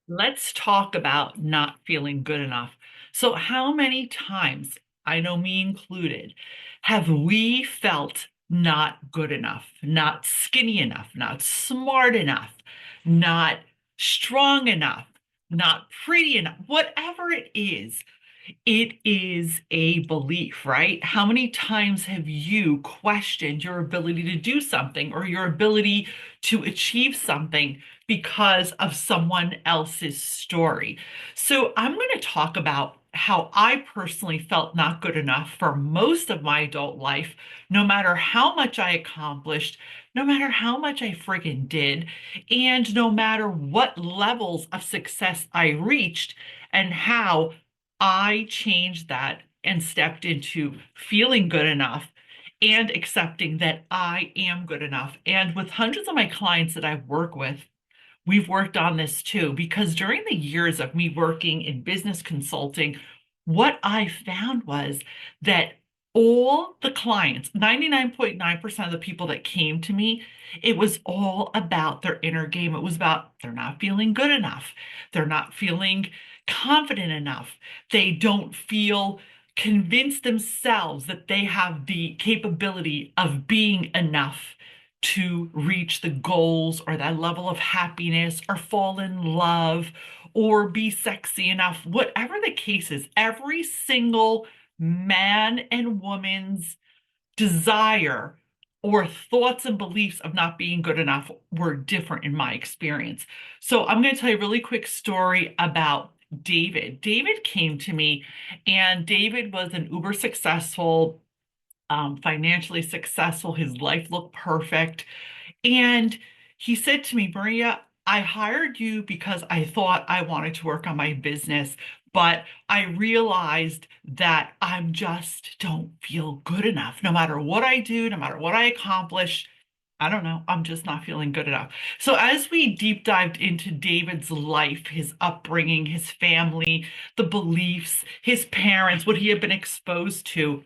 Let's talk about not feeling good enough. So, how many times, I know me included, have we felt not good enough, not skinny enough, not smart enough, not strong enough, not pretty enough, whatever it is? It is a belief, right? How many times have you questioned your ability to do something or your ability to achieve something because of someone else's story? So, I'm going to talk about how I personally felt not good enough for most of my adult life, no matter how much I accomplished, no matter how much I friggin' did, and no matter what levels of success I reached, and how I changed that and stepped into feeling good enough and accepting that I am good enough. And with hundreds of my clients that I work with, we've worked on this too, because during the years of me working in business consulting, what I found was that all the clients, 99.9% of the people that came to me, it was all about their inner game. It was about they're not feeling good enough. They're not feeling confident enough. They don't feel convinced themselves that they have the capability of being enough to reach the goals or that level of happiness or fall in love or be sexy enough. Whatever the case is, every single man and woman's desire or thoughts and beliefs of not being good enough were different in my experience. So I'm going to tell you a really quick story about David. David came to me, and David was an uber successful, financially successful. His life looked perfect. And he said to me, Maria, I hired you because I thought I wanted to work on my business, but I realized that I'm just don't feel good enough. No matter what I do, no matter what I accomplish, I don't know, I'm just not feeling good enough. So, as we deep dived into David's life, his upbringing, his family, the beliefs, his parents, what he had been exposed to,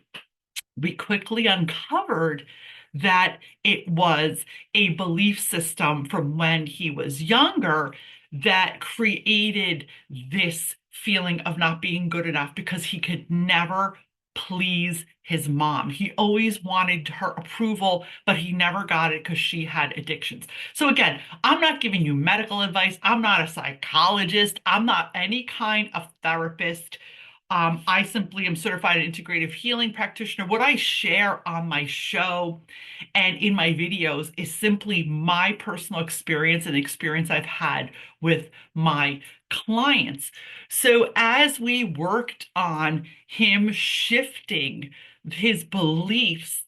we quickly uncovered that it was a belief system from when he was younger that created this feeling of not being good enough because he could never please his mom. He always wanted her approval, but he never got it because she had addictions. So, again, I'm not giving you medical advice. I'm not a psychologist. I'm not any kind of therapist. I simply am certified integrative healing practitioner. What I share on my show and in my videos is simply my personal experience and experience I've had with my clients. So as we worked on him shifting his beliefs,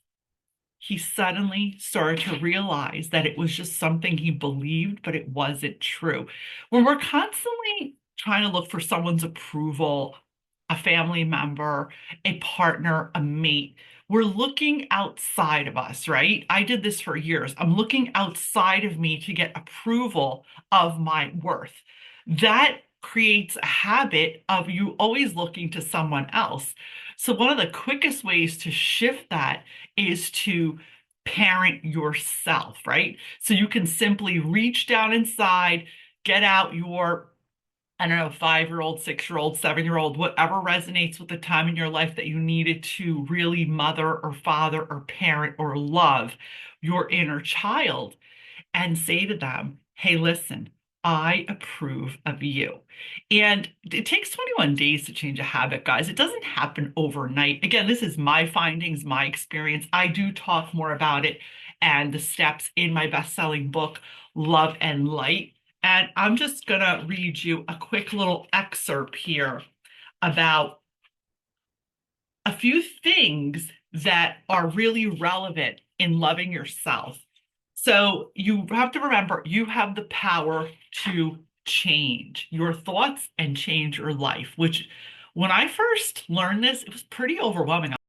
he suddenly started to realize that it was just something he believed, but it wasn't true. When we're constantly trying to look for someone's approval, a family member, a partner, a mate, we're looking outside of us, right? I did this for years. I'm looking outside of me to get approval of my worth. That creates a habit of you always looking to someone else. So, one of the quickest ways to shift that is to parent yourself, right? So you can simply reach down inside, get out your, I don't know, 5-year old, 6-year old, 7-year old, whatever resonates with the time in your life that you needed to really mother or father or parent or love your inner child and say to them, hey, listen, I approve of you. And it takes 21 days to change a habit, guys. It doesn't happen overnight. Again, this is my findings, my experience. I do talk more about it and the steps in my best-selling book, Love and Light. And I'm just going to read you a quick little excerpt here about a few things that are really relevant in loving yourself. So you have to remember you have the power to change your thoughts and change your life, which when I first learned this, it was pretty overwhelming.